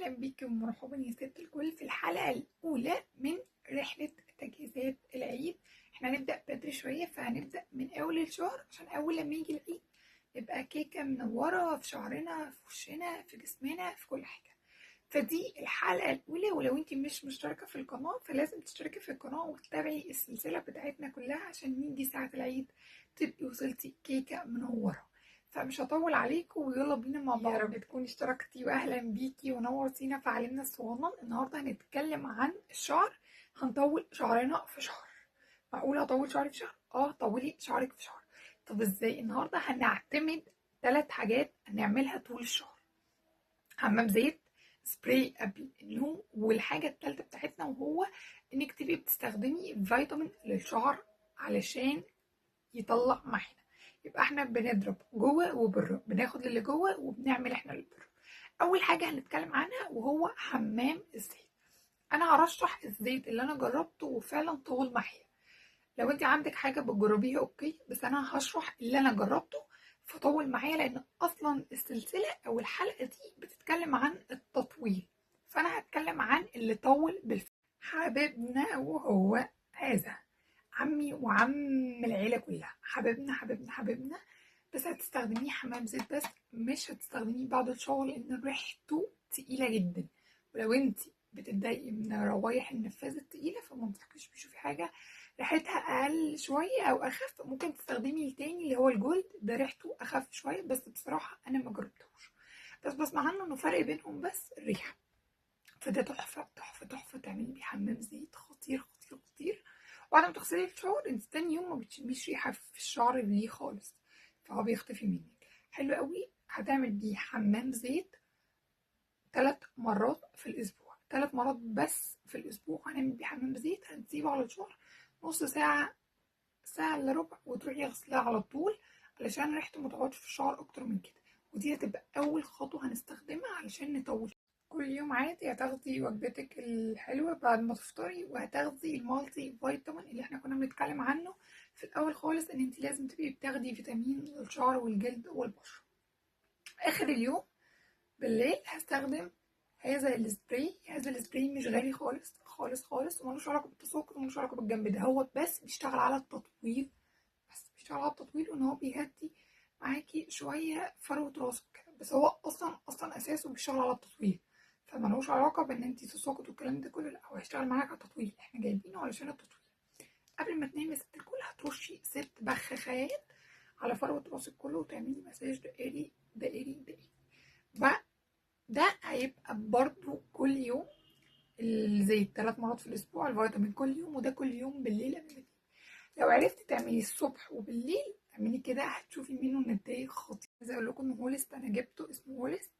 اهلا بيكم ومرحبا يا ست الكل في الحلقه الاولى من رحله تجهيزات العيد. احنا هنبدا بدري شويه، فهنبدا من اول الشهر عشان اول لما يجي العيد يبقى كيكه منوره في شعرنا، في وشنا، في جسمنا، في كل حاجه. فدي الحلقه الاولى، ولو انت مش مشتركه في القناه فلازم تشتركي في القناه وتتابعي السلسله بتاعتنا كلها عشان يجي ساعه العيد تبقي وصلتي كيكه منوره. فمش هطول عليكم ويلا بينا مع بعض. يا رب تكوني اشتركتي واهلا بيكي ونورتينا في عالمنا الصغنن. النهارده هنتكلم عن الشعر. هنطول شعرنا في شهر. معقول اطول شعري في شهر؟ طولي شعرك في شهر. طب ازاي؟ النهارده هنعتمد 3 حاجات هنعملها طول الشهر: حمام زيت، سبراي قبل النوم، والحاجه الثالثه بتاعتنا وهو انك تبقي بتستخدمي فيتامين للشعر علشان يطلع معانا. يبقى احنا بنضرب جوه وبره، بناخد اللي جوه وبنعمل احنا اللي بره. اول حاجه هنتكلم عنها وهو حمام الزيت. انا هرشح الزيت اللي انا جربته وفعلا طول معايا. لو انت عندك حاجه بتجربيها اوكي، بس انا هشرح اللي انا جربته فطول معايا، لان اصلا السلسله او الحلقه دي بتتكلم عن التطويل، فانا هتكلم عن اللي طول بالفعل. حبيبنا وهو هذا عمي وعم العيلة كلها، حبيبنا حبيبنا حبيبنا. بس هتستخدميه حمام زيت بس، مش هتستخدميه بعد الشغل لان ريحته تقيلة جدا. ولو انت بتتضايقي من روايح النفاذ التقيلة فما انصحكيش بشوفي حاجة ريحتها اقل شوية او اخف. ممكن تستخدمي التاني اللي هو الجولد ده، ريحته اخف شوية، بس بصراحة انا ما جربتهوش، بس بسمع عنه انه فرق بينهم بس الريحة. فده تحفة تحفة تحفة، تعملي بيه حمام زيت خطير خطير خطير. وبعد ما تغسلي الشعر انت تاني يوم ما بتشميش ريحة في الشعر ليه خالص، فهو بيختفي منك. حلو قوي. هتعمل بيه حمام زيت 3 مرات في الأسبوع، 3 مرات بس في الأسبوع هنعمل بيه حمام زيت. هنسيبه على الشعر نص ساعة، ساعة إلا ربع، وتروحي غسلها على طول علشان ريحته متقعدش في الشعر أكتر من كده. ودي هتبقى أول خطوة هنستخدمها علشان نطول. كل يوم عادي هتاخدي وجبتك الحلوة بعد ما تفطري، وهتاخدي المالتي فيتامين اللي احنا كنا بنتكلم عنه في الأول خالص، إن انت لازم تبقي بتاخدي فيتامين للشعر والجلد والبشرة. آخر اليوم بالليل هستخدم هذا السبراي. هذا السبراي مش غالي خالص خالص خالص، وملوش علاقة بالتساقط وملوش علاقة بالجنب ده، هو بس بيشتغل على التطويل. بس بيشتغل على التطويل وان هو بيهدي معاكي شوية فروة راسك كده، بس هو اصلا اساسه بيشتغل على التطويل، فملوش علاقة بان انتي تساقط والكلام ده كله، لا هو هيشتغل معاك على التطويل، احنا جايبينه علشان التطويل. قبل ما تنامي يا ست الكل هترشي 6 بخاخات على فروة راسك كله، وتعملي مساج دائري دائري دائري. بقى ده هيبقى برضو كل يوم. الزيت 3 مرات في الاسبوع، الفيتامين كل يوم، وده كل يوم بالليل قبل ما تنامي. لو عرفتي تعملي الصبح وبالليل اعملي كده هتشوفي منه نتائج خطيره. عايزه اقول لكم ان هوليست انا جبته، اسمه هوليست.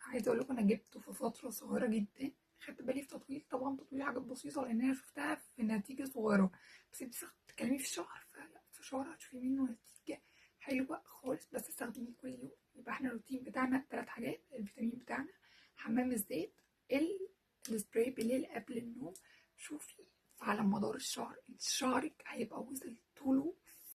عايزه اقول لكم انا جبته في فتره صغيره جدا، خدت بالي في تطويل، طبعا تطويل حاجات بسيطه لان انا شفتها في نتيجه صغيره، بس انت بتتكلمي في شهر، فلا في شهر هتشوفي منه نتيجه حلوه خالص. بس استخدميه كل يوم. يبقى احنا الروتين بتاعنا 3 حاجات: الفيتامين بتاعنا، حمام الزيت، السبراي بالليل قبل النوم. شوفي على مدار الشهر انت شعرك